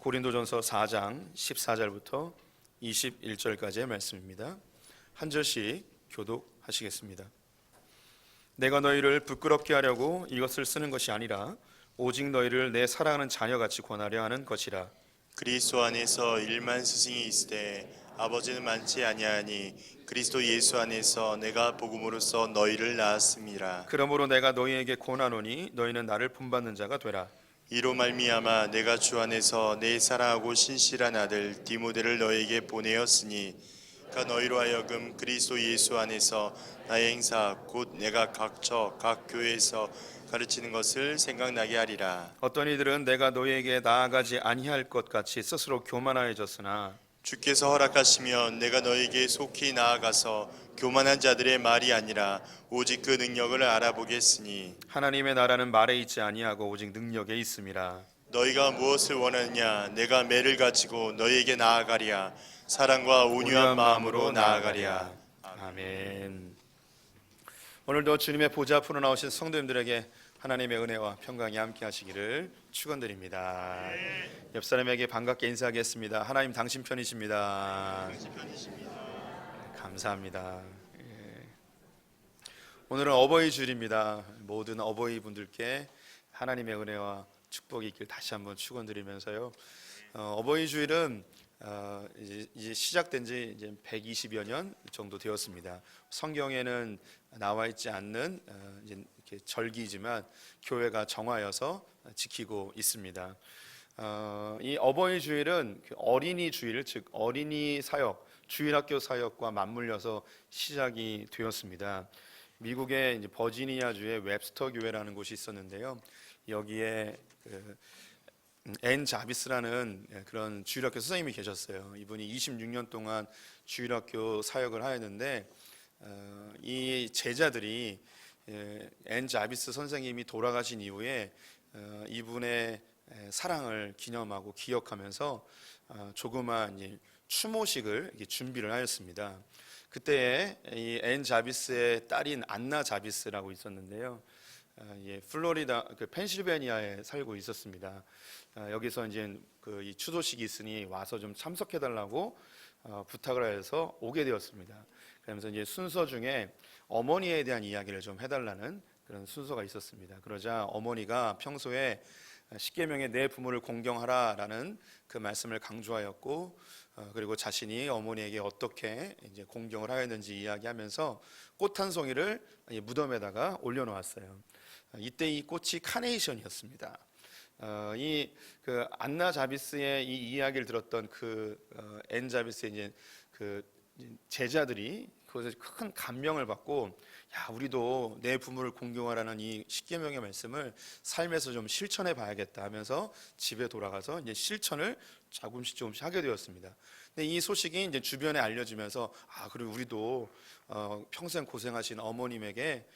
고린도전서 4장 14절부터 21절까지의 말씀입니다. 한 절씩 교독하시겠습니다. 내가 너희를 부끄럽게 하려고 이것을 쓰는 것이 아니라 오직 너희를 내 사랑하는 자녀같이 권하려 하는 것이라. 그리스도 안에서 일만 스승이 있으되 아버지는 많지 아니하니 그리스도 예수 안에서 내가 복음으로써 너희를 낳았습니다. 그러므로 내가 너희에게 권하노니 너희는 나를 본받는 자가 되라. 이로 말미암아 내가 주 안에서 내 사랑하고 신실한 아들 디모데를 너희에게 보내었으니 그가 너희로 하여금 그리스도 예수 안에서 나의 행사 곧 내가 각처 각 교회에서 가르치는 것을 생각나게 하리라. 어떤 이들은 내가 너희에게 나아가지 아니할 것 같이 스스로 교만하여졌으나 주께서 허락하시면 내가 너희에게 속히 나아가서 교만한 자들의 말이 아니라 오직 그 능력을 알아보겠으니 하나님의 나라는 말에 있지 아니하고 오직 능력에 있음이라. 너희가 무엇을 원하느냐 내가 매를 가지고 너희에게 나아가리야. 사랑과 온유한 마음으로 나아가리야. 아멘. 오늘도 주님의 보좌 앞으로 나오신 성도님들에게 하나님의 은혜와 평강이 함께 하시기를 축원드립니다. 옆 사람에게 반갑게 인사하겠습니다. 하나님 당신 편이십니다. 감사합니다. 오늘은 어버이 주일입니다. 모든 어버이 분들께 하나님의 은혜와 축복이 있길 다시 한번 축원드리면서요. 어버이 주일은 이제 시작된 지 이제 120여 년 정도 되었습니다. 성경에는 나와 있지 않는 이제 이렇게 절기지만 교회가 정하여서 지키고 있습니다. 이 어버이 주일은 어린이 주일, 즉 어린이 사역, 주일학교 사역과 맞물려서 시작이 되었습니다. 미국의 이제 버지니아주의 웹스터 교회라는 곳이 있었는데요. 여기에 앤 자비스라는 그런 주일학교 선생님이 계셨어요. 이분이 26년 동안 주일학교 사역을 하였는데 이 제자들이 앤 자비스 선생님이 돌아가신 이후에 이분의 사랑을 기념하고 기억하면서 조그만 이제 추모식을 준비를 하였습니다. 그때 이 앤 자비스의 딸인 안나 자비스라고 있었는데요. 플로리다 펜실베니아에 살고 있었습니다. 여기서 이제 이 추도식이 있으니 와서 좀 참석해 달라고 부탁을 해서 오게 되었습니다. 그러면서 이제 순서 중에 어머니에 대한 이야기를 좀 해달라는 그런 순서가 있었습니다. 그러자 어머니가 평소에 십계명에 내 부모를 공경하라라는 그 말씀을 강조하였고, 그리고 자신이 어머니에게 어떻게 이제 공경을 하였는지 이야기하면서 꽃 한 송이를 무덤에다가 올려놓았어요. 이때 이 꽃이 카네이션이었습니다. 이 안나 자비스의 이 이야기를 들었던 앤 자비스의 이제 제자들이 그것에 큰 감명을 받고, 야, 우리도 내 부모를 공경하라는 이 십계명의 말씀을 삶에서 좀 실천해 봐야겠다 하면서 집에 돌아가서 이제 실천을 조금씩 하게 되었습니다. 근데 이 소식이 이제 주변에 알려지면서 그리고 우리도 평생 고생하신 어머님에게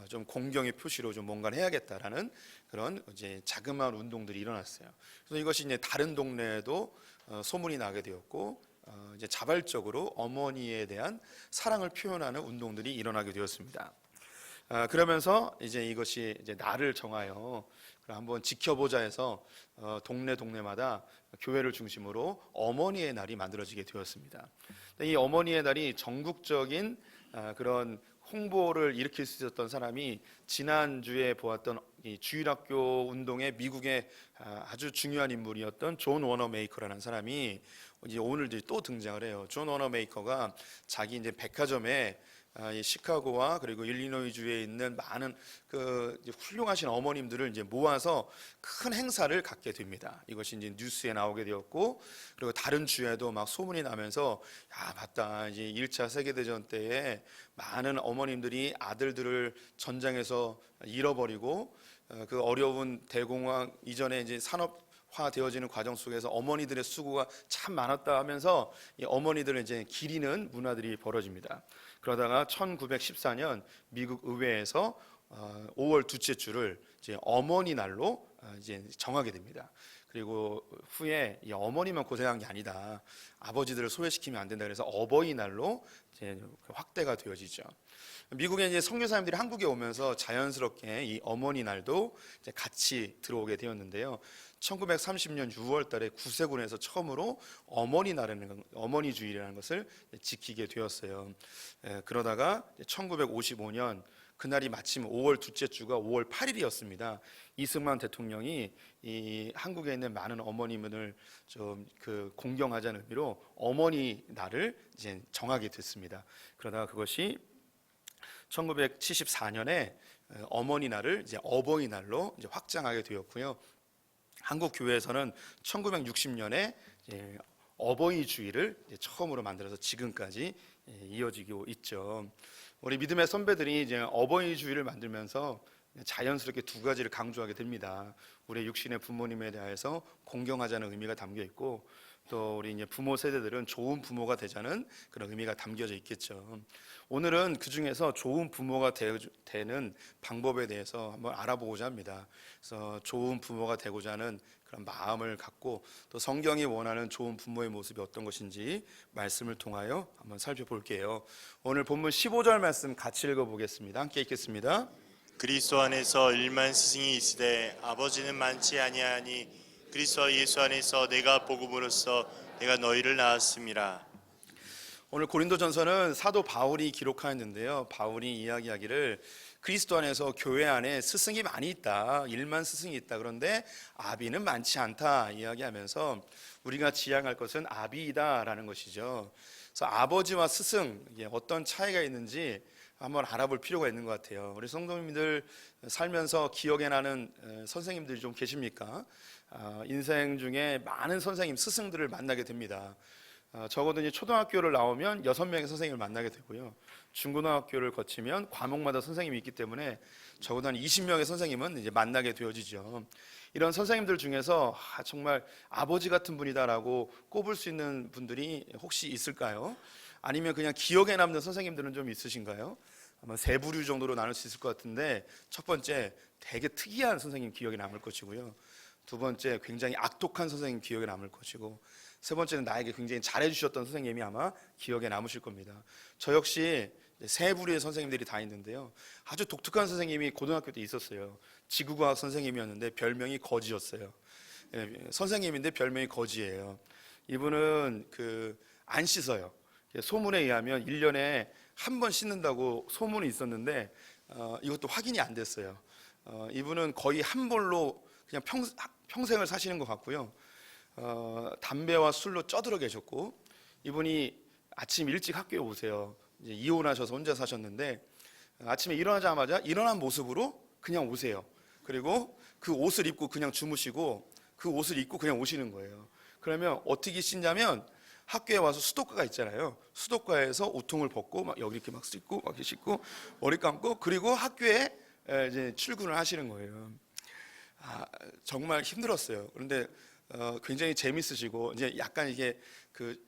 좀 공경의 표시로 좀 뭔가를 해야겠다라는 그런 이제 자그마한 운동들이 일어났어요. 그래서 이것이 이제 다른 동네에도 소문이 나게 되었고, 이제 자발적으로 어머니에 대한 사랑을 표현하는 운동들이 일어나게 되었습니다. 그러면서 이제 이것이 이제 날을 정하여 한번 지켜보자 해서 동네마다 교회를 중심으로 어머니의 날이 만들어지게 되었습니다. 이 어머니의 날이 전국적인 그런 홍보를 일으킬 수 있었던 사람이 지난주에 보았던 이 주일학교 운동의 미국의 아주 중요한 인물이었던 존 워너메이커라는 사람이 이제 오늘 또 등장을 해요. 존 워너메이커가 자기 이제 백화점에 시카고와 그리고 일리노이주에 있는 많은 훌륭하신 어머님들을 이제 모아서 큰 행사를 갖게 됩니다. 이것이 이제 뉴스에 나오게 되었고, 그리고 다른 주에도 막 소문이 나면서 맞다, 이제 1차 세계대전 때에 많은 어머님들이 아들들을 전장에서 잃어버리고 그 어려운 대공황 이전에 이제 산업화 되어지는 과정 속에서 어머니들의 수고가 참 많았다 하면서 이 어머니들을 이제 기리는 문화들이 벌어집니다. 그러다가 1914년 미국 의회에서 5월 둘째 주를 이제 어머니 날로 이제 정하게 됩니다. 그리고 후에 이 어머니만 고생한 게 아니다. 아버지들을 소외시키면 안 된다. 그래서 어버이날로 이제 확대가 되어지죠. 미국에 이제 선교사님들이 한국에 오면서 자연스럽게 이 어머니 날도 이제 같이 들어오게 되었는데요. 1930년 6월 달에 구세군에서 처음으로 어머니 주일이라는 것을 지키게 되었어요. 그러다가 1955년 그날이 마침 5월 둘째 주가 5월 8일이었습니다. 이승만 대통령이 이 한국에 있는 많은 어머니들을 좀 공경하자는 의미로 어머니 날을 이제 정하게 됐습니다. 그러다가 그것이 1974년에 어머니 날을 이제 어버이날로 이제 확장하게 되었고요. 한국 교회에서는 1960년에 어버이 주일을 처음으로 만들어서 지금까지 이어지고 있죠. 우리 믿음의 선배들이 이제 어버이 주일을 만들면서 자연스럽게 두 가지를 강조하게 됩니다. 우리 육신의 부모님에 대해서 공경하자는 의미가 담겨 있고, 또 우리 이제 부모 세대들은 좋은 부모가 되자는 그런 의미가 담겨져 있겠죠. 오늘은 그 중에서 좋은 부모가 되는 방법에 대해서 한번 알아보고자 합니다. 그래서 좋은 부모가 되고자 하는 그런 마음을 갖고, 또 성경이 원하는 좋은 부모의 모습이 어떤 것인지 말씀을 통하여 한번 살펴볼게요. 오늘 본문 15절 말씀 같이 읽어보겠습니다. 함께 읽겠습니다. 그리스도 안에서 일만 스승이 있으되 아버지는 많지 아니하니 그리스도 예수 안에서 내가 복음으로써 내가 너희를 낳았음이라. 오늘 고린도전서는 사도 바울이 기록하였는데요. 바울이 이야기하기를 그리스도 안에서 교회 안에 스승이 많이 있다, 일만 스승이 있다. 그런데 아비는 많지 않다 이야기하면서 우리가 지향할 것은 아비이다라는 것이죠. 그래서 아버지와 스승, 이게 어떤 차이가 있는지 한번 알아볼 필요가 있는 것 같아요. 우리 성도님들 살면서 기억에 나는 선생님들이 좀 계십니까? 인생 중에 많은 선생님, 스승들을 만나게 됩니다. 적어도 이제 초등학교를 나오면 6명의 선생님을 만나게 되고요. 중고등학교를 거치면 과목마다 선생님이 있기 때문에 적어도 한 20명의 선생님은 이제 만나게 되어지죠. 이런 선생님들 중에서 정말 아버지 같은 분이다라고 꼽을 수 있는 분들이 혹시 있을까요? 아니면 그냥 기억에 남는 선생님들은 좀 있으신가요? 아마 세 부류 정도로 나눌 수 있을 것 같은데, 첫 번째 되게 특이한 선생님 기억에 남을 것이고요. 두 번째 굉장히 악독한 선생님 기억에 남을 것이고, 세 번째는 나에게 굉장히 잘해주셨던 선생님이 아마 기억에 남으실 겁니다. 저 역시 세 부류의 선생님들이 다 있는데요. 아주 독특한 선생님이 고등학교 때 있었어요. 지구과학 선생님이었는데 별명이 거지였어요. 선생님인데 별명이 거지예요. 이분은 안 씻어요. 소문에 의하면 1년에 한 번 씻는다고 소문이 있었는데 이것도 확인이 안 됐어요. 이분은 거의 한 벌로 그냥 평생을 사시는 것 같고요. 담배와 술로 쪄들어 계셨고, 이분이 아침 일찍 학교에 오세요. 이제 이혼하셔서 혼자 사셨는데 아침에 일어나자마자 일어난 모습으로 그냥 오세요. 그리고 그 옷을 입고 그냥 주무시고 그 옷을 입고 그냥 오시는 거예요. 그러면 어떻게 씻냐면 학교에 와서 수도가가 있잖아요. 수도가에서 우통을 벗고 막 여기 이렇게 막 씻고 막 이렇게 씻고 머리 감고 그리고 학교에 이제 출근을 하시는 거예요. 정말 힘들었어요. 그런데 굉장히 재밌으시고, 이제 약간 이게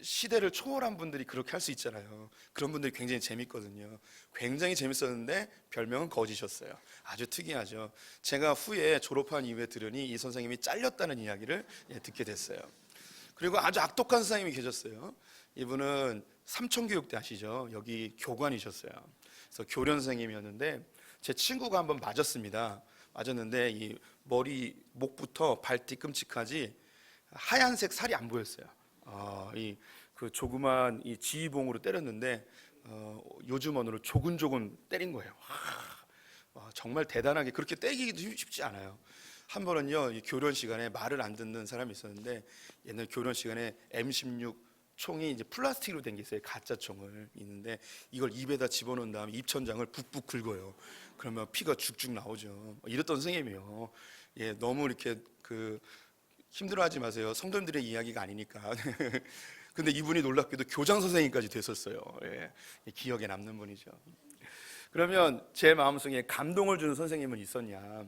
시대를 초월한 분들이 그렇게 할 수 있잖아요. 그런 분들이 굉장히 재밌거든요. 굉장히 재밌었는데 별명은 거지셨어요. 아주 특이하죠. 제가 후에 졸업한 이후에 들으니 이 선생님이 잘렸다는 이야기를 듣게 됐어요. 그리고 아주 악독한 선생님이 계셨어요. 이분은 삼천교육대 아시죠? 여기 교관이셨어요. 그래서 교련 선생님이었는데 제 친구가 한번 맞았는데 이 머리 목부터 발 뒤꿈치까지 하얀색 살이 안 보였어요. 조그만 이 지휘봉으로 때렸는데 요즘 언어로 조근조근 때린 거예요. 정말 대단하게 그렇게 때리기도 쉽지 않아요. 한 번은요, 이 교련 시간에 말을 안 듣는 사람이 있었는데, 옛날 교련 시간에 M16 총이 이제 플라스틱으로 된 게 있어요. 가짜 총을 있는데 이걸 입에다 집어넣은 다음에 입천장을 북북 긁어요. 그러면 피가 죽죽 나오죠. 이랬던 선생님이에요. 너무 이렇게 힘들어하지 마세요. 성도님들의 이야기가 아니니까. 근데 이분이 놀랍게도 교장 선생님까지 됐었어요. 기억에 남는 분이죠. 그러면 제 마음속에 감동을 주는 선생님은 있었냐?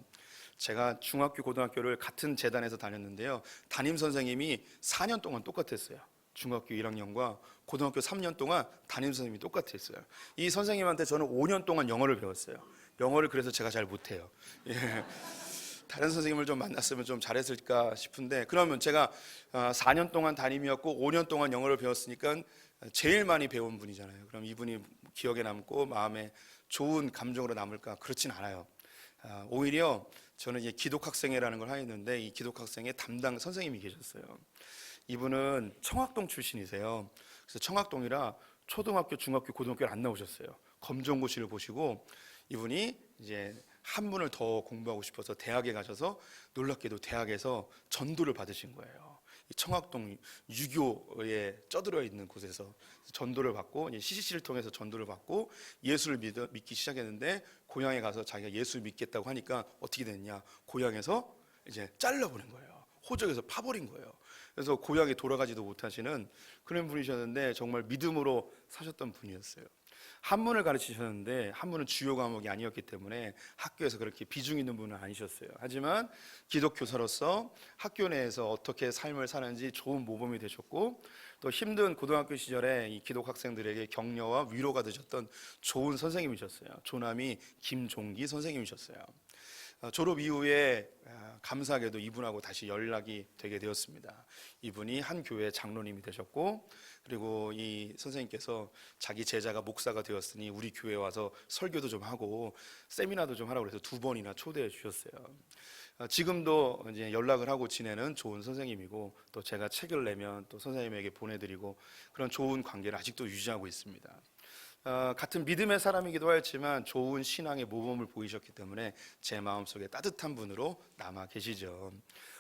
제가 중학교, 고등학교를 같은 재단에서 다녔는데요. 담임 선생님이 4년 동안 똑같았어요. 중학교 1학년과 고등학교 3년 동안 담임 선생님이 똑같았어요. 이 선생님한테 저는 5년 동안 영어를 배웠어요. 영어를 그래서 제가 잘 못해요. 다른 선생님을 좀 만났으면 좀 잘했을까 싶은데, 그러면 제가 4년 동안 담임이었고 5년 동안 영어를 배웠으니까 제일 많이 배운 분이잖아요. 그럼 이분이 기억에 남고 마음에 좋은 감정으로 남을까? 그렇진 않아요. 오히려 저는 이제 기독학생회라는 걸 하였는데, 이 기독학생회 담당 선생님이 계셨어요. 이분은 청학동 출신이세요. 그래서 청학동이라 초등학교, 중학교, 고등학교를 안 나오셨어요. 검정고시를 보시고 이분이 이제 한문을 더 공부하고 싶어서 대학에 가셔서 놀랍게도 대학에서 전도를 받으신 거예요. 이 청학동 유교에 쩌들어 있는 곳에서 전도를 받고, CCC를 통해서 전도를 받고 예수를 믿기 시작했는데, 고향에 가서 자기가 예수 믿겠다고 하니까 어떻게 됐냐? 고향에서 이제 잘라버린 거예요. 호적에서 파버린 거예요. 그래서 고향에 돌아가지도 못하시는 그런 분이셨는데, 정말 믿음으로 사셨던 분이었어요. 한문을 가르치셨는데 한문은 주요 과목이 아니었기 때문에 학교에서 그렇게 비중 있는 분은 아니셨어요. 하지만 기독교사로서 학교 내에서 어떻게 삶을 사는지 좋은 모범이 되셨고, 또 힘든 고등학교 시절에 이 기독 학생들에게 격려와 위로가 되셨던 좋은 선생님이셨어요. 조남이 김종기 선생님이셨어요. 졸업 이후에 감사하게도 이분하고 다시 연락이 되게 되었습니다. 이분이 한 교회 장로님이 되셨고, 그리고 이 선생님께서 자기 제자가 목사가 되었으니 우리 교회에 와서 설교도 좀 하고 세미나도 좀 하라고 해서 2번이나 초대해 주셨어요. 지금도 이제 연락을 하고 지내는 좋은 선생님이고, 또 제가 책을 내면 또 선생님에게 보내드리고, 그런 좋은 관계를 아직도 유지하고 있습니다. 같은 믿음의 사람이기도 하였지만 좋은 신앙의 모범을 보이셨기 때문에 제 마음속에 따뜻한 분으로 남아 계시죠.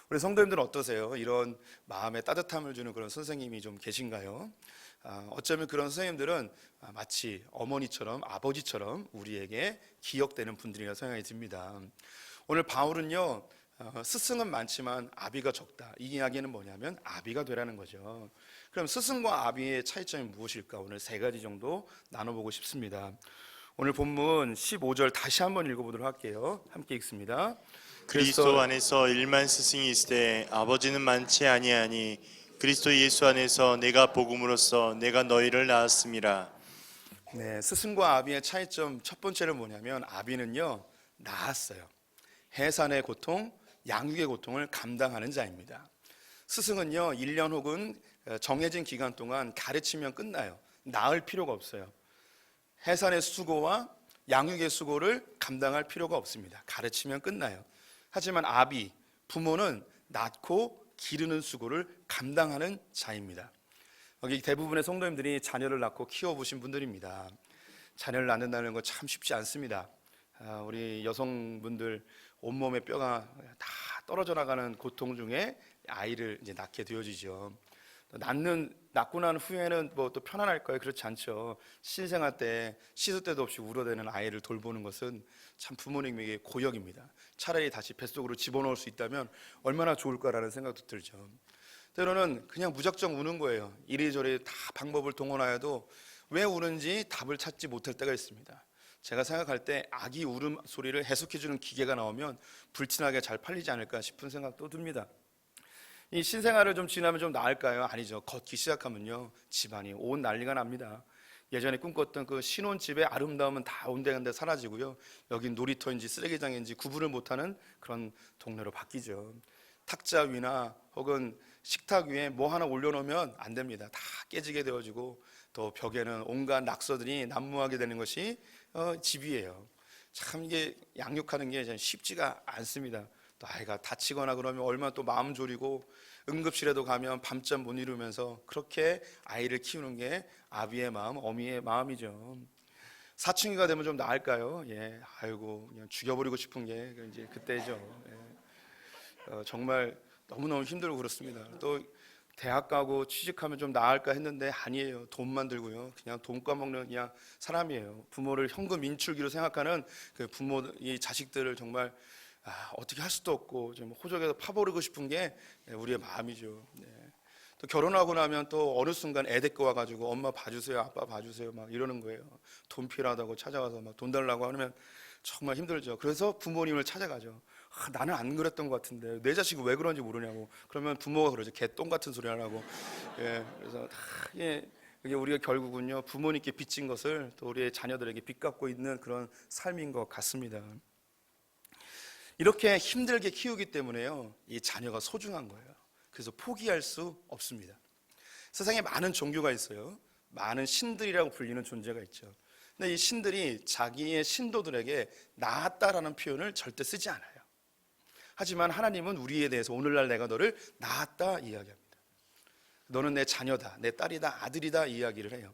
우리 성도님들은 어떠세요? 이런 마음에 따뜻함을 주는 그런 선생님이 좀 계신가요? 어쩌면 그런 선생님들은 마치 어머니처럼, 아버지처럼 우리에게 기억되는 분들이라 생각이 듭니다. 오늘 바울은요, 스승은 많지만 아비가 적다, 이 이야기는 뭐냐면 아비가 되라는 거죠. 그럼 스승과 아비의 차이점이 무엇일까? 오늘 3가지 정도 나눠보고 싶습니다. 오늘 본문 15절 다시 한번 읽어보도록 할게요. 함께 읽습니다. 그리스도 안에서 일만 스승이 있으되 아버지는 많지 아니하니 그리스도 예수 안에서 내가 복음으로써 내가 너희를 낳았음이라. 네, 스승과 아비의 차이점 첫 번째는 뭐냐면, 아비는요, 낳았어요. 해산의 고통, 양육의 고통을 감당하는 자입니다. 스승은요, 1년 혹은 정해진 기간 동안 가르치면 끝나요. 낳을 필요가 없어요. 해산의 수고와 양육의 수고를 감당할 필요가 없습니다. 가르치면 끝나요. 하지만 아비, 부모는 낳고 기르는 수고를 감당하는 자입니다. 여기 대부분의 성도님들이 자녀를 낳고 키워보신 분들입니다. 자녀를 낳는다는 거 참 쉽지 않습니다. 우리 여성분들 온몸의 뼈가 다 떨어져 나가는 고통 중에 아이를 이제 낳게 되어지죠. 낳고 난 후에는 뭐 또 편안할까요? 그렇지 않죠. 신생아 때 씻을 때도 없이 울어대는 아이를 돌보는 것은 참 부모님에게 고역입니다. 차라리 다시 뱃속으로 집어넣을 수 있다면 얼마나 좋을까라는 생각도 들죠. 때로는 그냥 무작정 우는 거예요. 이리저리 다 방법을 동원하여도 왜 우는지 답을 찾지 못할 때가 있습니다. 제가 생각할 때 아기 울음 소리를 해석해주는 기계가 나오면 불티나게 잘 팔리지 않을까 싶은 생각도 듭니다. 이 신생아를 좀 지나면 좀 나을까요? 아니죠. 걷기 시작하면요, 집안이 온 난리가 납니다. 예전에 꿈꿨던 그 신혼집의 아름다움은 다 온데간데 사라지고요, 여긴 놀이터인지 쓰레기장인지 구분을 못하는 그런 동네로 바뀌죠. 탁자 위나 혹은 식탁 위에 뭐 하나 올려놓으면 안 됩니다. 다 깨지게 되어지고, 또 벽에는 온갖 낙서들이 난무하게 되는 것이 집이에요. 참 이게 양육하는 게 쉽지가 않습니다. 또 아이가 다치거나 그러면 얼마나 또 마음 졸이고, 응급실에도 가면 밤잠 못 이루면서 그렇게 아이를 키우는 게 아비의 마음, 어미의 마음이죠. 사춘기가 되면 좀 나을까요? 예, 아이고 그냥 죽여버리고 싶은 게 이제 그때죠. 예. 정말 너무너무 힘들고 그렇습니다. 또 대학 가고 취직하면 좀 나을까 했는데 아니에요. 돈만 들고요, 그냥 돈 까먹는 그냥 사람이에요. 부모를 현금 인출기로 생각하는 그 부모의 자식들을 정말 어떻게 할 수도 없고 좀 호적에서 파버리고 싶은 게 우리의 마음이죠. 네. 또 결혼하고 나면 또 어느 순간 애 데리고 와가지고 엄마 봐주세요, 아빠 봐주세요 막 이러는 거예요. 돈 필요하다고 찾아와서 막 돈 달라고 하면 정말 힘들죠. 그래서 부모님을 찾아가죠. 나는 안 그랬던 것 같은데 내 자식이 왜 그런지 모르냐고. 그러면 부모가 그러죠. 개똥 같은 소리 하라고. 예, 그래서 이게 우리가 결국은요, 부모님께 빚진 것을 또 우리의 자녀들에게 빚갚고 있는 그런 삶인 것 같습니다. 이렇게 힘들게 키우기 때문에요, 이 자녀가 소중한 거예요. 그래서 포기할 수 없습니다. 세상에 많은 종교가 있어요. 많은 신들이라고 불리는 존재가 있죠. 근데 이 신들이 자기의 신도들에게 낳았다라는 표현을 절대 쓰지 않아요. 하지만 하나님은 우리에 대해서 오늘날 내가 너를 낳았다 이야기합니다. 너는 내 자녀다, 내 딸이다, 아들이다 이야기를 해요.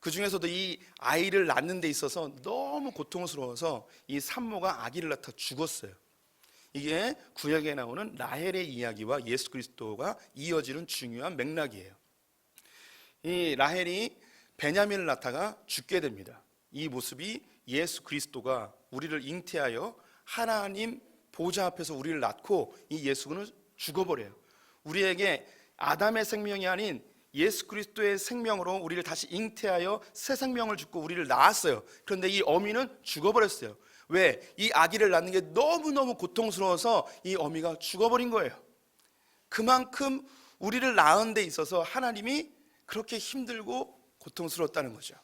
그 중에서도 이 아이를 낳는 데 있어서 너무 고통스러워서 이 산모가 아기를 낳다 죽었어요. 이게 구약에 나오는 라헬의 이야기와 예수 그리스도가 이어지는 중요한 맥락이에요. 이 라헬이 베냐민을 낳다가 죽게 됩니다. 이 모습이 예수 그리스도가 우리를 잉태하여 하나님 보좌 앞에서 우리를 낳고 이 예수는 죽어버려요. 우리에게 아담의 생명이 아닌 예수 그리스도의 생명으로 우리를 다시 잉태하여 새 생명을 주고 우리를 낳았어요. 그런데 이 어미는 죽어버렸어요. 왜? 이 아기를 낳는 게 너무너무 고통스러워서 이 어미가 죽어버린 거예요. 그만큼 우리를 낳은 데 있어서 하나님이 그렇게 힘들고 고통스러웠다는 거죠.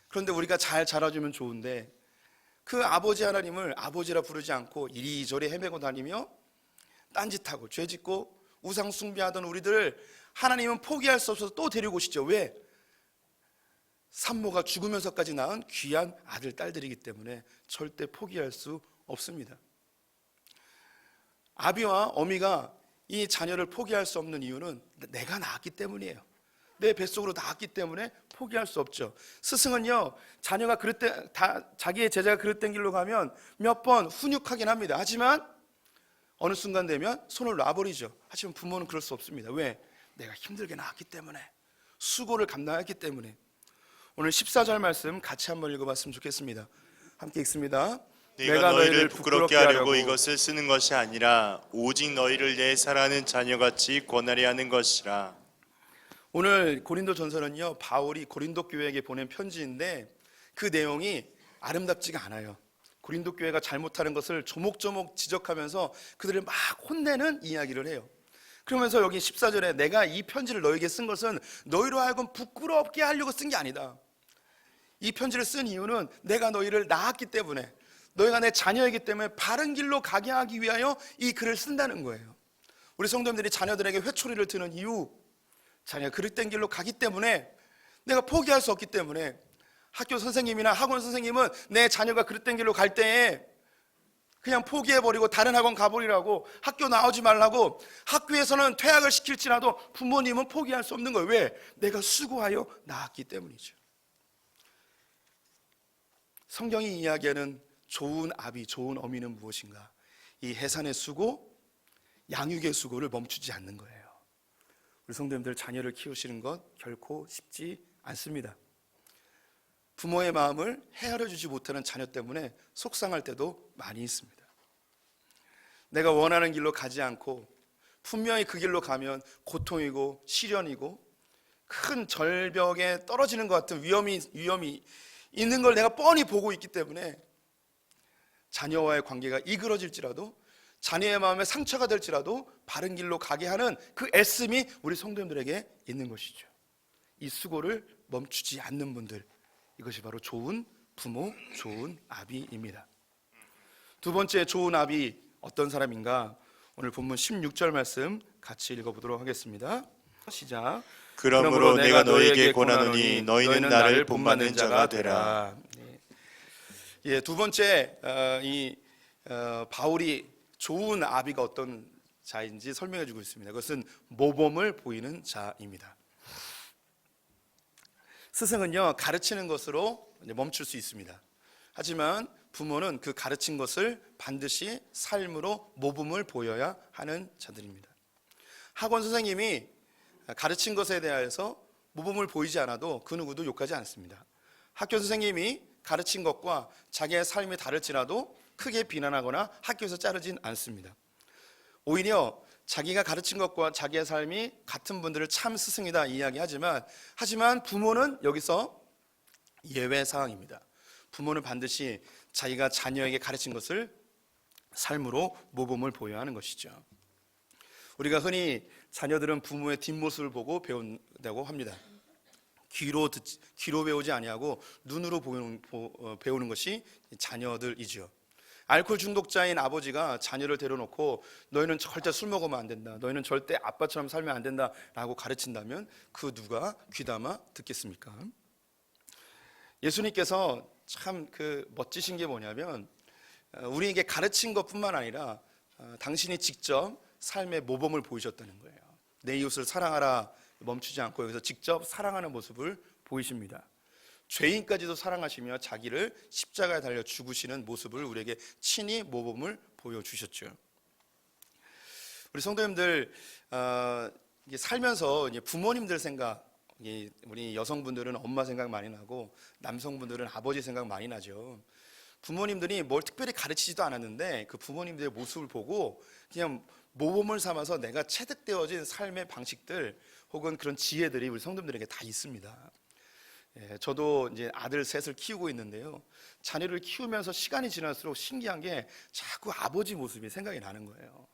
그런데 우리가 잘 자라주면 좋은데 그 아버지 하나님을 아버지라 부르지 않고 이리저리 헤매고 다니며 딴짓하고 죄짓고 우상 숭배하던 우리들을 하나님은 포기할 수 없어서 또 데리고 오시죠. 왜? 산모가 죽으면서까지 낳은 귀한 아들 딸들이기 때문에 절대 포기할 수 없습니다. 아비와 어미가 이 자녀를 포기할 수 없는 이유는 내가 낳았기 때문이에요. 내 뱃속으로 낳았기 때문에 포기할 수 없죠. 스승은요, 자녀가 자기의 제자가 그릇된 길로 가면 몇 번 훈육하긴 합니다. 하지만 어느 순간 되면 손을 놔버리죠. 하지만 부모는 그럴 수 없습니다. 왜? 내가 힘들게 낳았기 때문에, 수고를 감당했기 때문에. 오늘 14절 말씀 같이 한번 읽어봤으면 좋겠습니다. 함께 읽습니다. 내가 너희를 부끄럽게 하려고 이것을 쓰는 것이 아니라 오직 너희를 내 사랑하는 자녀같이 권하려 하는 것이라. 오늘 고린도 전서는요, 바울이 고린도 교회에게 보낸 편지인데 그 내용이 아름답지가 않아요. 고린도 교회가 잘못하는 것을 조목조목 지적하면서 그들을 막 혼내는 이야기를 해요. 그러면서 여기 14절에 내가 이 편지를 너에게 쓴 것은 너희로 하여금 부끄럽게 하려고 쓴 게 아니다. 이 편지를 쓴 이유는 내가 너희를 낳았기 때문에, 너희가 내 자녀이기 때문에 바른 길로 가게 하기 위하여 이 글을 쓴다는 거예요. 우리 성도님들이 자녀들에게 회초리를 드는 이유, 자녀가 그릇된 길로 가기 때문에, 내가 포기할 수 없기 때문에. 학교 선생님이나 학원 선생님은 내 자녀가 그릇된 길로 갈 때에 그냥 포기해버리고 다른 학원 가버리라고, 학교 나오지 말라고, 학교에서는 퇴학을 시킬지라도 부모님은 포기할 수 없는 거예요. 왜? 내가 수고하여 낳았기 때문이죠. 성경이 이야기하는 좋은 아비, 좋은 어미는 무엇인가? 이 해산의 수고, 양육의 수고를 멈추지 않는 거예요. 우리 성도님들, 자녀를 키우시는 것 결코 쉽지 않습니다. 부모의 마음을 헤아려 주지 못하는 자녀 때문에 속상할 때도 많이 있습니다. 내가 원하는 길로 가지 않고 분명히 그 길로 가면 고통이고 시련이고 큰 절벽에 떨어지는 것 같은 위험이 있는 걸 내가 뻔히 보고 있기 때문에 자녀와의 관계가 이그러질지라도, 자녀의 마음에 상처가 될지라도 바른 길로 가게 하는 그 애씀이 우리 성도님들에게 있는 것이죠. 이 수고를 멈추지 않는 분들, 이것이 바로 좋은 부모, 좋은 아비입니다. 두 번째 좋은 아비 어떤 사람인가? 오늘 본문 16절 말씀 같이 읽어보도록 하겠습니다. 시작. 그러므로 내가 너희에게 권하노니 너희는 나를 본받는 자가 되라. 예, 두 번째 바울이 좋은 아비가 어떤 자인지 설명해 주고 있습니다. 그것은 모범을 보이는 자입니다. 스승은요, 가르치는 것으로 멈출 수 있습니다. 하지만 부모는 그 가르친 것을 반드시 삶으로 모범을 보여야 하는 자들입니다. 학원 선생님이 가르친 것에 대해서 모범을 보이지 않아도 그 누구도 욕하지 않습니다. 학교 선생님이 가르친 것과 자기의 삶이 다를지라도 크게 비난하거나 학교에서 자르진 않습니다. 오히려 자기가 가르친 것과 자기의 삶이 같은 분들을 참 스승이다 이야기하지만, 하지만 부모는 여기서 예외 사항입니다. 부모는 반드시 자기가 자녀에게 가르친 것을 삶으로 모범을 보여야 하는 것이죠. 우리가 흔히 자녀들은 부모의 뒷모습을 보고 배운다고 합니다. 귀로 배우지 아니하고 눈으로 배우는 것이 자녀들이죠. 알코올 중독자인 아버지가 자녀를 데려놓고 너희는 절대 술 먹으면 안 된다, 너희는 절대 아빠처럼 살면 안 된다라고 가르친다면 그 누가 귀담아 듣겠습니까? 예수님께서 참 그 멋지신 게 뭐냐면 우리에게 가르친 것뿐만 아니라 당신이 직접 삶의 모범을 보이셨다는 거예요. 내 이웃을 사랑하라 멈추지 않고 여기서 직접 사랑하는 모습을 보이십니다. 죄인까지도 사랑하시며 자기를 십자가에 달려 죽으시는 모습을 우리에게 친히 모범을 보여주셨죠. 우리 성도님들 이게 살면서 이제 부모님들 생각, 우리 여성분들은 엄마 생각 많이 나고 남성분들은 아버지 생각 많이 나죠. 부모님들이 뭘 특별히 가르치지도 않았는데 그 부모님들의 모습을 보고 그냥 모범을 삼아서 내가 체득되어진 삶의 방식들 혹은 그런 지혜들이 우리 성도님들에게 다 있습니다. 저도 이제 아들 셋을 키우고 있는데요. 자녀를 키우면서 시간이 지날수록 신기한 게 자꾸 아버지 모습이 생각이 나는 거예요.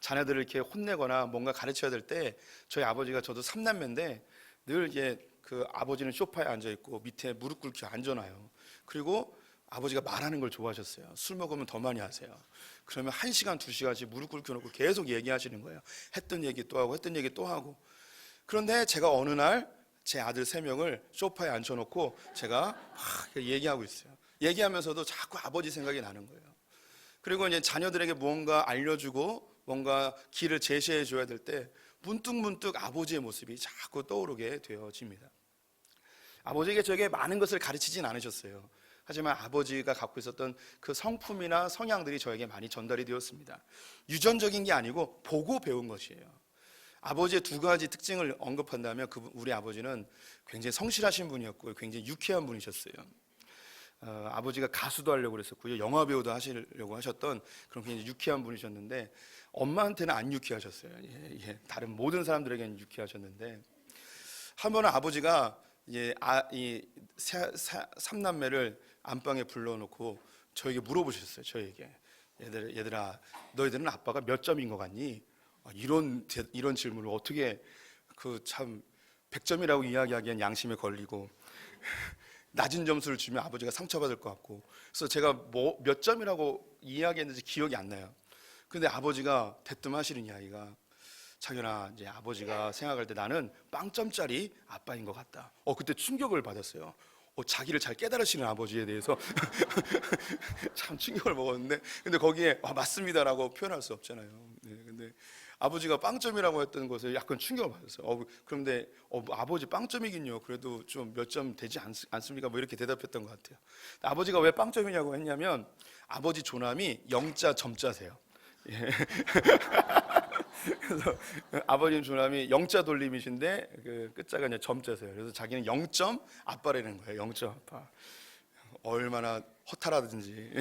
자녀들을 이렇게 혼내거나 뭔가 가르쳐야 될 때 저희 아버지가, 저도 3남매인데 늘 이게 그 아버지는 소파에 앉아 있고 밑에 무릎 꿇고 앉아놔요. 그리고 아버지가 말하는 걸 좋아하셨어요. 술 먹으면 더 많이 하세요. 그러면 1시간, 2시간씩 무릎 꿇고 놓고 계속 얘기하시는 거예요. 했던 얘기 또 하고 했던 얘기 또 하고. 그런데 제가 어느 날 제 아들 3명을 소파에 앉혀놓고 제가 막 얘기하고 있어요. 얘기하면서도 자꾸 아버지 생각이 나는 거예요. 그리고 이제 자녀들에게 무언가 알려주고 뭔가 길을 제시해 줘야 될 때 문득문득 아버지의 모습이 자꾸 떠오르게 되어집니다. 아버지에게 저에게 많은 것을 가르치진 않으셨어요. 하지만 아버지가 갖고 있었던 그 성품이나 성향들이 저에게 많이 전달이 되었습니다. 유전적인 게 아니고 보고 배운 것이에요. 아버지의 2가지 특징을 언급한다면 우리 아버지는 굉장히 성실하신 분이었고 굉장히 유쾌한 분이셨어요. 아버지가 가수도 하려고 그랬었고요, 영화 배우도 하시려고 하셨던 그런 굉장히 유쾌한 분이셨는데 엄마한테는 안 유쾌하셨어요. 다른 모든 사람들에게는 유쾌하셨는데 한 번은 아버지가 이 3남매를 안방에 불러놓고 저에게 물어보셨어요. 저에게 얘들아 너희들은 아빠가 몇 점인 것 같니? 이런 질문을 어떻게 그 참 100점이라고 이야기하기엔 양심에 걸리고 낮은 점수를 주면 아버지가 상처받을 것 같고, 그래서 제가 뭐 몇 점이라고 이야기했는지 기억이 안 나요. 근데 아버지가 대뜸 하시는 이야기가 자기나 이제 아버지가 생각할 때 나는 빵점짜리 아빠인 것 같다. 그때 충격을 받았어요. 자기를 잘 깨달으시는 아버지에 대해서 참 충격을 먹었는데, 근데 거기에 맞습니다라고 표현할 수 없잖아요. 근데 아버지가 빵점이라고 했던 것에 약간 충격을 받았어요. 그런데 아버지 빵점이긴요. 그래도 좀 몇 점 되지 않습니까? 뭐 이렇게 대답했던 것 같아요. 아버지가 왜 빵점이냐고 했냐면 아버지 조남이 영자 점자세요. 그래서 아버님 조남이 영자 돌림이신데 그 끝자가 이제 점자세요. 그래서 자기는 0점 아빠라는 거예요. 0점 아빠. 얼마나 허탈하든지.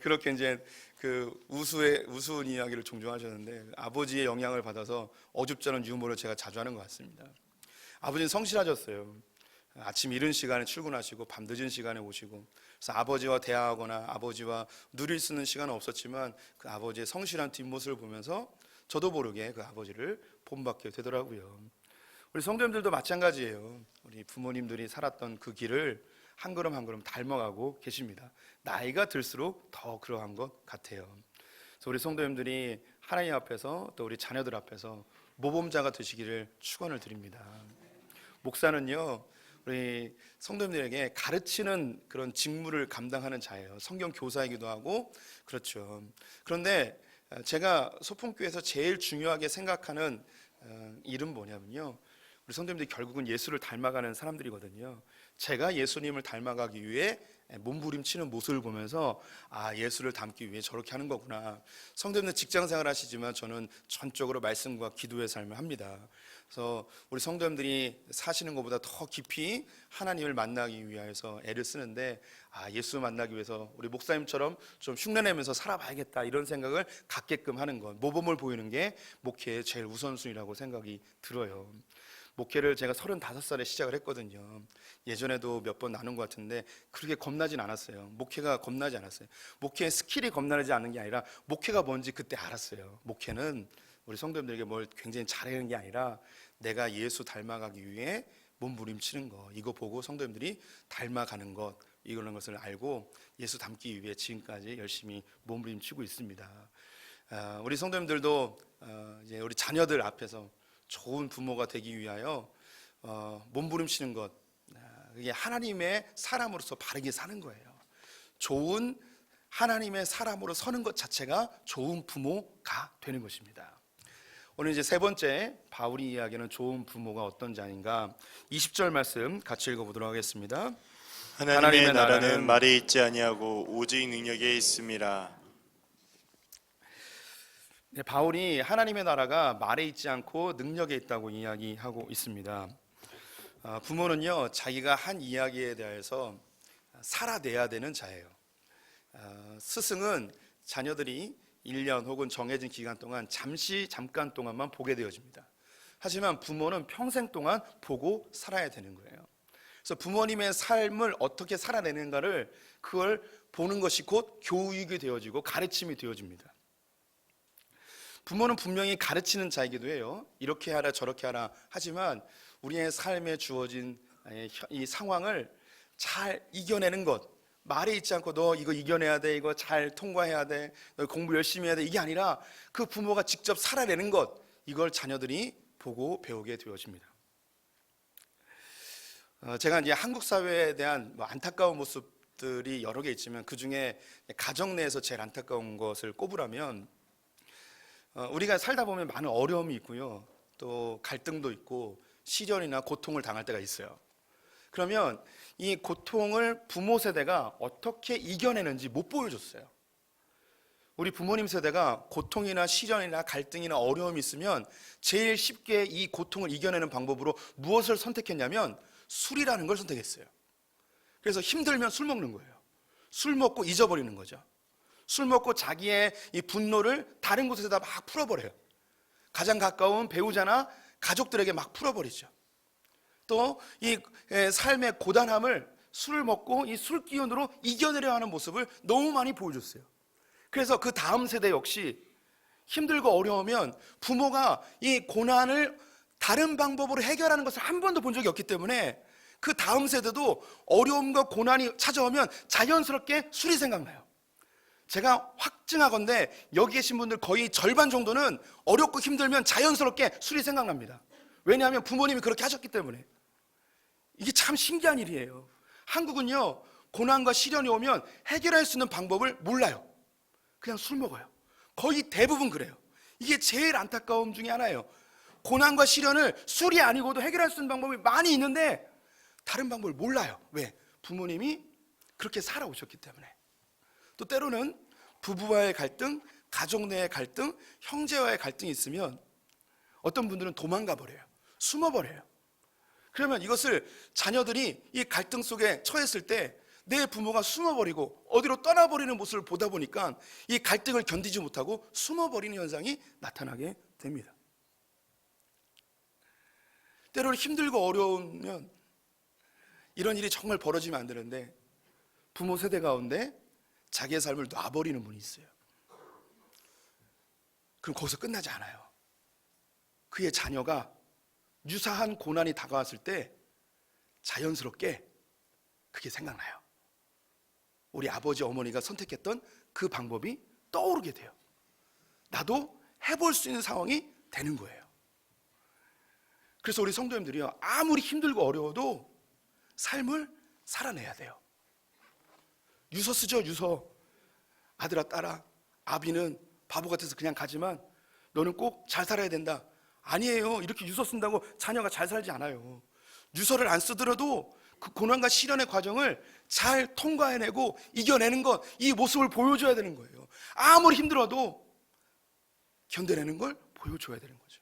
그렇게 이제 그 우스운 이야기를 종종 하셨는데 아버지의 영향을 받아서 어줍지 않은 유머를 제가 자주 하는 것 같습니다. 아버지는 성실하셨어요. 아침 이른 시간에 출근하시고 밤 늦은 시간에 오시고, 그래서 아버지와 대화하거나 아버지와 누릴 수 있는 시간은 없었지만 그 아버지의 성실한 뒷모습을 보면서 저도 모르게 그 아버지를 본받게 되더라고요. 우리 성도님들도 마찬가지예요. 우리 부모님들이 살았던 그 길을 한 걸음 한 걸음 닮아가고 계십니다. 나이가 들수록 더 그러한 것 같아요. 그래서 우리 성도님들이 하나님 앞에서 또 우리 자녀들 앞에서 모범자가 되시기를 축원을 드립니다. 목사는요, 우리 성도님들에게 가르치는 그런 직무를 감당하는 자예요. 성경 교사이기도 하고 그렇죠. 그런데 제가 소풍교회에서 제일 중요하게 생각하는 일은 뭐냐면요, 우리 성도님들이 결국은 예수를 닮아가는 사람들이거든요. 제가 예수님을 닮아가기 위해 몸부림치는 모습을 보면서 예수를 닮기 위해 저렇게 하는 거구나. 성도님들 직장생활 하시지만 저는 전적으로 말씀과 기도의 삶을 합니다. 그래서 우리 성도님들이 사시는 것보다 더 깊이 하나님을 만나기 위해서 애를 쓰는데 예수 만나기 위해서 우리 목사님처럼 좀 흉내내면서 살아봐야겠다 이런 생각을 갖게끔 하는 것, 모범을 보이는 게 목회의 제일 우선순위라고 생각이 들어요. 목회를 제가 35살에 시작을 했거든요. 예전에도 몇 번 나눈 것 같은데 그렇게 겁나진 않았어요. 목회가 겁나지 않았어요. 목회의 스킬이 겁나지 않은 게 아니라 목회가 뭔지 그때 알았어요. 목회는 우리 성도님들에게 뭘 굉장히 잘하는 게 아니라 내가 예수 닮아가기 위해 몸부림치는 거, 이거 보고 성도님들이 닮아가는 것, 이런 것을 알고 예수 닮기 위해 지금까지 열심히 몸부림치고 있습니다. 우리 성도님들도 이제 우리 자녀들 앞에서 좋은 부모가 되기 위하여 몸부림치는 것, 그게 하나님의 사람으로서 바르게 사는 거예요. 좋은 하나님의 사람으로 서는 것 자체가 좋은 부모가 되는 것입니다. 오늘 이제 세 번째 바울이 이야기하는 좋은 부모가 어떤 자인가, 20절 말씀 같이 읽어보도록 하겠습니다. 하나님의 나라는 말에 있지 아니하고 오직 능력에 있음이라. 네, 바울이 하나님의 나라가 말에 있지 않고 능력에 있다고 이야기하고 있습니다. 부모는요, 자기가 한 이야기에 대해서 살아내야 되는 자예요. 스승은 자녀들이 1년 혹은 정해진 기간 동안 잠깐 동안만 보게 되어집니다. 하지만 부모는 평생 동안 보고 살아야 되는 거예요. 그래서 부모님의 삶을 어떻게 살아내는가를 그걸 보는 것이 곧 교육이 되어지고 가르침이 되어집니다. 부모는 분명히 가르치는 자이기도 해요. 이렇게 하라 저렇게 하라. 하지만 우리의 삶에 주어진 이 상황을 잘 이겨내는 것, 말에 있지 않고 너 이거 이겨내야 돼, 이거 잘 통과해야 돼, 너 공부 열심히 해야 돼, 이게 아니라 그 부모가 직접 살아내는 것, 이걸 자녀들이 보고 배우게 되어집니다. 제가 이제 한국 사회에 대한 안타까운 모습들이 여러 개 있지만 그 중에 가정 내에서 제일 안타까운 것을 꼽으라면, 우리가 살다 보면 많은 어려움이 있고요, 또 갈등도 있고 시련이나 고통을 당할 때가 있어요. 그러면 이 고통을 부모 세대가 어떻게 이겨내는지 못 보여줬어요. 우리 부모님 세대가 고통이나 시련이나 갈등이나 어려움이 있으면 제일 쉽게 이 고통을 이겨내는 방법으로 무엇을 선택했냐면 술이라는 걸 선택했어요. 그래서 힘들면 술 먹는 거예요. 술 먹고 잊어버리는 거죠. 술 먹고 자기의 이 분노를 다른 곳에다 막 풀어버려요. 가장 가까운 배우자나 가족들에게 막 풀어버리죠. 또 이 삶의 고단함을 술을 먹고 이 술 기운으로 이겨내려 하는 모습을 너무 많이 보여줬어요. 그래서 그 다음 세대 역시 힘들고 어려우면 부모가 이 고난을 다른 방법으로 해결하는 것을 한 번도 본 적이 없기 때문에 그 다음 세대도 어려움과 고난이 찾아오면 자연스럽게 술이 생각나요. 제가 확증하건대 여기 계신 분들 거의 절반 정도는 어렵고 힘들면 자연스럽게 술이 생각납니다. 왜냐하면 부모님이 그렇게 하셨기 때문에. 이게 참 신기한 일이에요. 한국은요, 고난과 시련이 오면 해결할 수 있는 방법을 몰라요. 그냥 술 먹어요. 거의 대부분 그래요. 이게 제일 안타까움 중에 하나예요. 고난과 시련을 술이 아니고도 해결할 수 있는 방법이 많이 있는데 다른 방법을 몰라요. 왜? 부모님이 그렇게 살아오셨기 때문에. 또 때로는 부부와의 갈등, 가족 내의 갈등, 형제와의 갈등이 있으면 어떤 분들은 도망가 버려요. 숨어 버려요. 그러면 이것을 자녀들이 이 갈등 속에 처했을 때 내 부모가 숨어버리고 어디로 떠나버리는 모습을 보다 보니까 이 갈등을 견디지 못하고 숨어버리는 현상이 나타나게 됩니다. 때로는 힘들고 어려우면 이런 일이 정말 벌어지면 안 되는데 부모 세대 가운데 자기의 삶을 놔버리는 분이 있어요. 그럼 거기서 끝나지 않아요. 그의 자녀가 유사한 고난이 다가왔을 때 자연스럽게 그게 생각나요. 우리 아버지 어머니가 선택했던 그 방법이 떠오르게 돼요. 나도 해볼 수 있는 상황이 되는 거예요. 그래서 우리 성도님들이요, 아무리 힘들고 어려워도 삶을 살아내야 돼요. 유서 쓰죠, 유서. 아들아 딸아, 아비는 바보 같아서 그냥 가지만 너는 꼭 잘 살아야 된다. 아니에요. 이렇게 유서 쓴다고 자녀가 잘 살지 않아요. 유서를 안 쓰더라도 그 고난과 시련의 과정을 잘 통과해내고 이겨내는 것, 이 모습을 보여줘야 되는 거예요. 아무리 힘들어도 견뎌내는 걸 보여줘야 되는 거죠.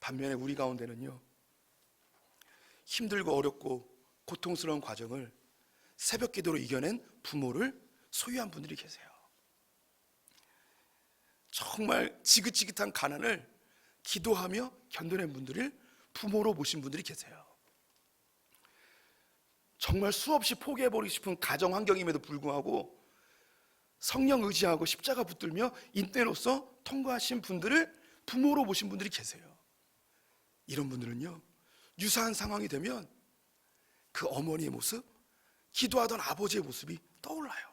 반면에 우리 가운데는요, 힘들고 어렵고 고통스러운 과정을 새벽 기도로 이겨낸 부모를 소유한 분들이 계세요. 정말 지긋지긋한 가난을 기도하며 견뎌낸 분들을 부모로 모신 분들이 계세요. 정말 수없이 포기해버리고 싶은 가정 환경임에도 불구하고 성령 의지하고 십자가 붙들며 인내로서 통과하신 분들을 부모로 모신 분들이 계세요. 이런 분들은요, 유사한 상황이 되면 그 어머니의 모습, 기도하던 아버지의 모습이 떠올라요.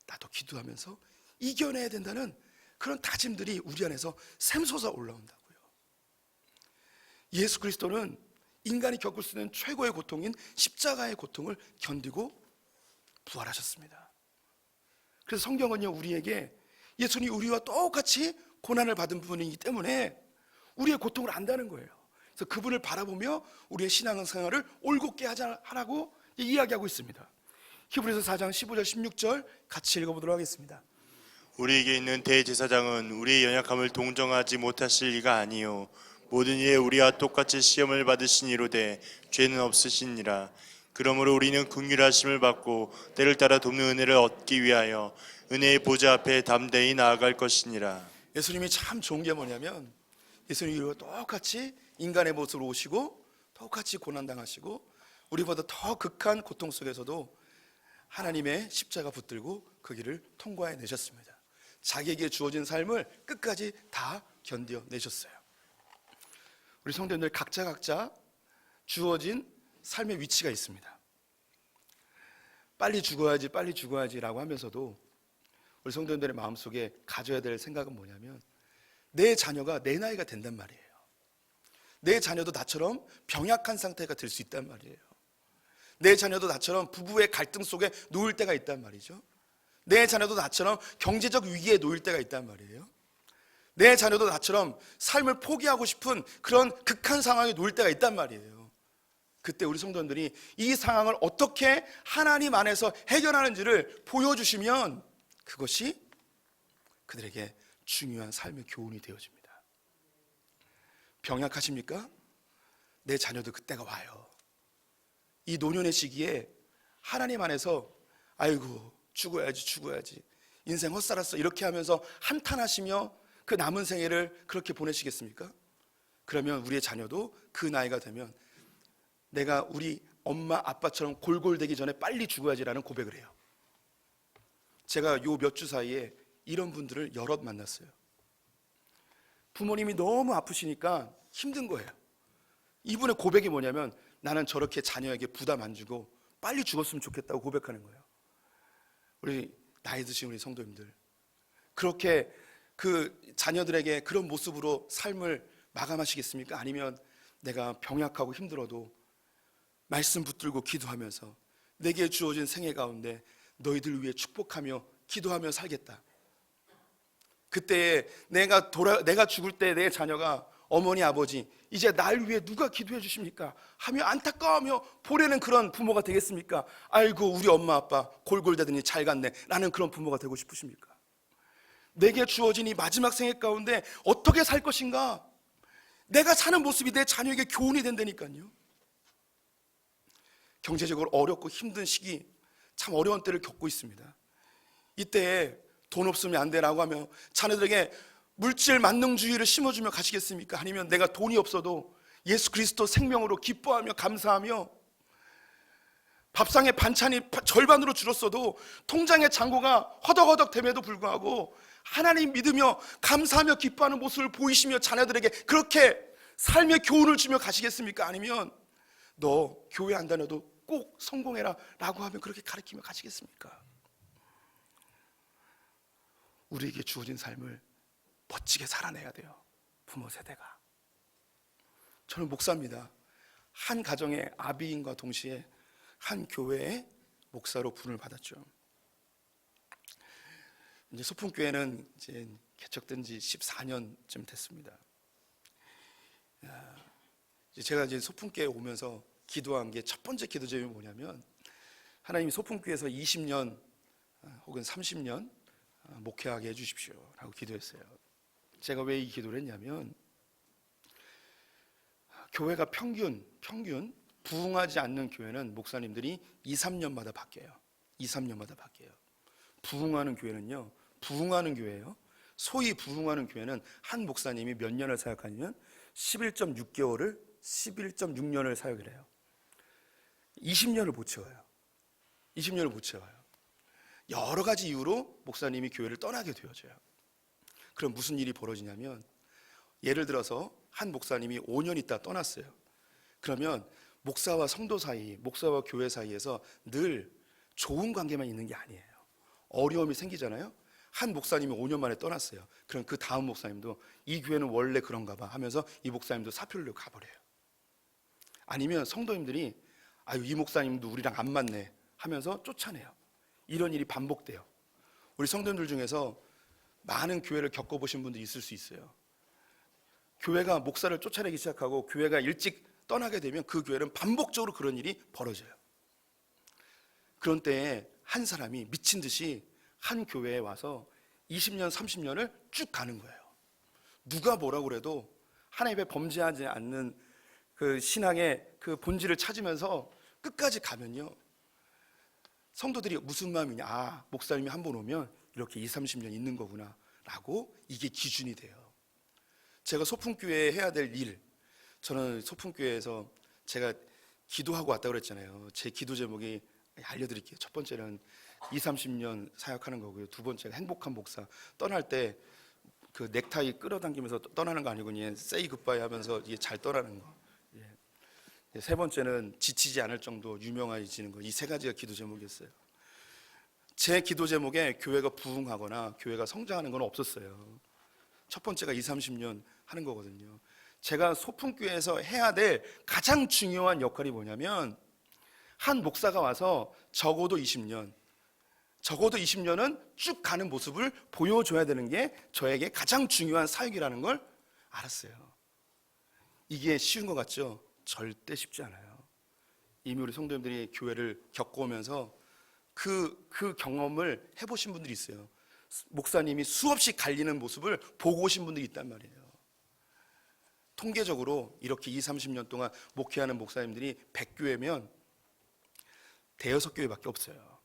나도 기도하면서 이겨내야 된다는 그런 다짐들이 우리 안에서 샘솟아 올라온다고요. 예수 그리스도는 인간이 겪을 수 있는 최고의 고통인 십자가의 고통을 견디고 부활하셨습니다. 그래서 성경은요, 우리에게 예수님이 우리와 똑같이 고난을 받은 분이기 때문에 우리의 고통을 안다는 거예요. 그래서 그분을 바라보며 우리의 신앙생활을 올곧게 하라고 이야기하고 있습니다. 히브리서 4장 15절 16절 같이 읽어보도록 하겠습니다. 우리에게 있는 대제사장은 우리의 연약함을 동정하지 못하실 이가 아니요 모든 일에 우리와 똑같이 시험을 받으신 이로되 죄는 없으시니라. 그러므로 우리는 긍휼하심을 받고 때를 따라 돕는 은혜를 얻기 위하여 은혜의 보좌 앞에 담대히 나아갈 것이니라. 예수님이 참 좋은 게 뭐냐면 예수님이 우리와 똑같이 인간의 모습으로 오시고 똑같이 고난당하시고 우리보다 더 극한 고통 속에서도 하나님의 십자가 붙들고 그 길을 통과해 내셨습니다. 자기에게 주어진 삶을 끝까지 다 견뎌 내셨어요. 우리 성도님들 각자 주어진 삶의 위치가 있습니다. 빨리 죽어야지라고 하면서도 우리 성도님들의 마음속에 가져야 될 생각은 뭐냐면 내 자녀가 내 나이가 된단 말이에요. 내 자녀도 나처럼 병약한 상태가 될 수 있단 말이에요. 내 자녀도 나처럼 부부의 갈등 속에 놓일 때가 있단 말이죠. 내 자녀도 나처럼 경제적 위기에 놓일 때가 있단 말이에요. 내 자녀도 나처럼 삶을 포기하고 싶은 그런 극한 상황에 놓일 때가 있단 말이에요. 그때 우리 성도님들이 이 상황을 어떻게 하나님 안에서 해결하는지를 보여주시면 그것이 그들에게 중요한 삶의 교훈이 되어집니다. 병약하십니까? 내 자녀도 그때가 와요. 이 노년의 시기에 하나님 안에서 아이고 죽어야지 인생 헛살았어 이렇게 하면서 한탄하시며 그 남은 생애를 그렇게 보내시겠습니까? 그러면 우리의 자녀도 그 나이가 되면 내가 우리 엄마 아빠처럼 골골되기 전에 빨리 죽어야지라는 고백을 해요. 제가 요 몇 주 사이에 이런 분들을 여럿 만났어요. 부모님이 너무 아프시니까 힘든 거예요. 이분의 고백이 뭐냐면 나는 저렇게 자녀에게 부담 안 주고 빨리 죽었으면 좋겠다고 고백하는 거예요. 우리 나이 드신 우리 성도님들 그렇게 그 자녀들에게 그런 모습으로 삶을 마감하시겠습니까? 아니면 내가 병약하고 힘들어도 말씀 붙들고 기도하면서 내게 주어진 생애 가운데 너희들 위해 축복하며 기도하며 살겠다. 그때 내가 죽을 때 내 자녀가 어머니 아버지 이제 날 위해 누가 기도해 주십니까? 하며 안타까워하며 보내는 그런 부모가 되겠습니까? 아이고 우리 엄마 아빠 골골대더니 잘 갔네 라는 그런 부모가 되고 싶으십니까? 내게 주어진 이 마지막 생애 가운데 어떻게 살 것인가? 내가 사는 모습이 내 자녀에게 교훈이 된다니까요. 경제적으로 어렵고 힘든 시기 참 어려운 때를 겪고 있습니다. 이때에 돈 없으면 안 되라고 하며 자녀들에게 물질 만능주의를 심어주며 가시겠습니까? 아니면 내가 돈이 없어도 예수 그리스도 생명으로 기뻐하며 감사하며 밥상의 반찬이 절반으로 줄었어도 통장의 잔고가 허덕허덕 됨에도 불구하고 하나님 믿으며 감사하며 기뻐하는 모습을 보이시며 자녀들에게 그렇게 삶의 교훈을 주며 가시겠습니까? 아니면 너 교회 안 다녀도 꼭 성공해라 라고 하면 그렇게 가르치며 가시겠습니까? 우리에게 주어진 삶을 멋지게 살아내야 돼요. 부모 세대가. 저는 목사입니다. 한 가정의 아비인과 동시에 한 교회의 목사로 부름을 받았죠. 이제 소풍교회는 이제 개척된 지 14년쯤 됐습니다. 제가 이제 소풍교회에 오면서 기도한 게 첫 번째 기도 제목이 뭐냐면 하나님이 소풍교회에서 20년 혹은 30년 목회하게 해주십시오 라고 기도했어요. 제가 왜 이 기도를 했냐면 교회가 평균 부흥하지 않는 교회는 목사님들이 2, 3년마다 바뀌어요. 2, 3년마다 바뀌어요. 부흥하는 교회는요, 부흥하는 교회예요. 소위 부흥하는 교회는 한 목사님이 몇 년을 사역하냐면 11.6년을 사역을 해요. 20년을 못 채워요. 20년을 못 채워요. 여러 가지 이유로 목사님이 교회를 떠나게 되어져요. 그럼 무슨 일이 벌어지냐면 예를 들어서 한 목사님이 5년 있다 떠났어요. 그러면 목사와 성도 사이, 목사와 교회 사이에서 늘 좋은 관계만 있는 게 아니에요. 어려움이 생기잖아요. 한 목사님이 5년 만에 떠났어요. 그럼 그 다음 목사님도 이 교회는 원래 그런가 봐 하면서 이 목사님도 사표를 내고 가버려요. 아니면 성도님들이 아유 이 목사님도 우리랑 안 맞네 하면서 쫓아내요. 이런 일이 반복돼요. 우리 성도님들 중에서 많은 교회를 겪어보신 분들이 있을 수 있어요. 교회가 목사를 쫓아내기 시작하고 교회가 일찍 떠나게 되면 그 교회는 반복적으로 그런 일이 벌어져요. 그런 때에 한 사람이 미친 듯이 한 교회에 와서 20년, 30년을 쭉 가는 거예요. 누가 뭐라고 그래도 하나님 앞에 범죄하지 않는 그 신앙의 그 본질을 찾으면서 끝까지 가면요, 성도들이 무슨 마음이냐, 아 목사님이 한 번 오면 이렇게 20, 30년 있는 거구나 라고 이게 기준이 돼요. 제가 소풍교회에 해야 될 일, 저는 소풍교회에서 제가 기도하고 왔다고 그랬잖아요. 제 기도 제목이 알려드릴게요. 첫 번째는 20, 30년 사역하는 거고요. 두 번째가 행복한 목사. 떠날 때 그 넥타이 끌어당기면서 떠나는 거 아니고 그냥 세이 굿바이 하면서 이게 잘 떠나는 거. 예. 세 번째는 지치지 않을 정도 유명해지는 거. 이 세 가지가 기도 제목이었어요. 제 기도 제목에 교회가 부흥하거나 교회가 성장하는 건 없었어요. 첫 번째가 20, 30년 하는 거거든요. 제가 소풍교회에서 해야 될 가장 중요한 역할이 뭐냐면 한 목사가 와서 적어도 20년은 쭉 가는 모습을 보여줘야 되는 게 저에게 가장 중요한 사역이라는 걸 알았어요. 이게 쉬운 것 같죠? 절대 쉽지 않아요. 이미 우리 성도님들이 교회를 겪어오면서 그 경험을 해보신 분들이 있어요. 목사님이 수없이 갈리는 모습을 보고 오신 분들이 있단 말이에요. 통계적으로 이렇게 20, 30년 동안 목회하는 목사님들이 100교회면 대여섯 교회밖에 없어요.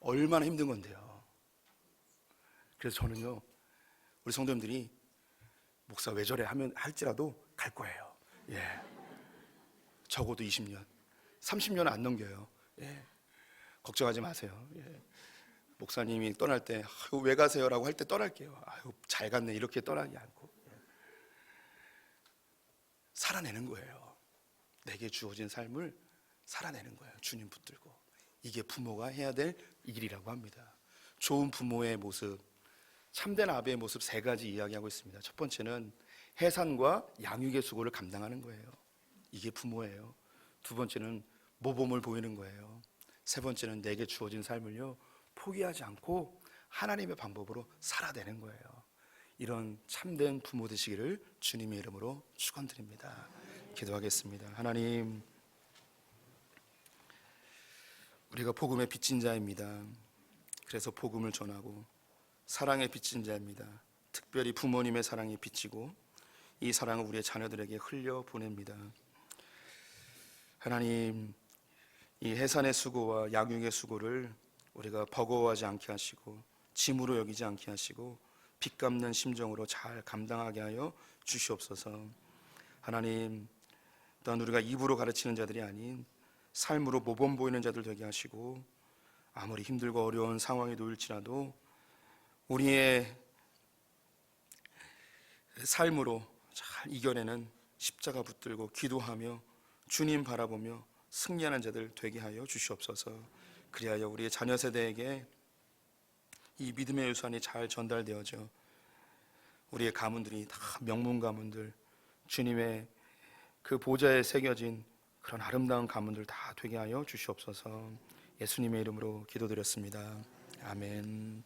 얼마나 힘든 건데요. 그래서 저는요, 우리 성도님들이 목사 왜 저래 하면 할지라도 갈 거예요. 예. 적어도 20년, 30년은 안 넘겨요. 예. 걱정하지 마세요. 예. 목사님이 떠날 때 아유, 왜 가세요라고 할 때 떠날게요. 아유 잘 갔네 이렇게 떠나지 않고 살아내는 거예요. 내게 주어진 삶을 살아내는 거예요. 주님 붙들고. 이게 부모가 해야 될 일이라고 합니다. 좋은 부모의 모습, 참된 아버의 모습 세 가지 이야기하고 있습니다. 첫 번째는 해산과 양육의 수고를 감당하는 거예요. 이게 부모예요. 두 번째는 모범을 보이는 거예요. 세 번째는 내게 주어진 삶을요 포기하지 않고 하나님의 방법으로 살아내는 거예요. 이런 참된 부모 되시기를 주님의 이름으로 축원드립니다. 기도하겠습니다. 하나님, 우리가 복음의 빚진 자입니다. 그래서 복음을 전하고 사랑의 빚진 자입니다. 특별히 부모님의 사랑이 빚지고 이 사랑을 우리의 자녀들에게 흘려 보냅니다. 하나님, 이 해산의 수고와 양육의 수고를 우리가 버거워하지 않게 하시고 짐으로 여기지 않게 하시고 빚 갚는 심정으로 잘 감당하게 하여 주시옵소서. 하나님, 또한 우리가 입으로 가르치는 자들이 아닌 삶으로 모범 보이는 자들 되게 하시고 아무리 힘들고 어려운 상황이 놓일지라도 우리의 삶으로 잘 이겨내는 십자가 붙들고 기도하며 주님 바라보며 승리하는 자들 되게 하여 주시옵소서. 그리하여 우리의 자녀 세대에게 이 믿음의 유산이 잘 전달되어져 우리의 가문들이 다 명문 가문들, 주님의 그 보좌에 새겨진 그런 아름다운 가문들 다 되게 하여 주시옵소서. 예수님의 이름으로 기도드렸습니다. 아멘.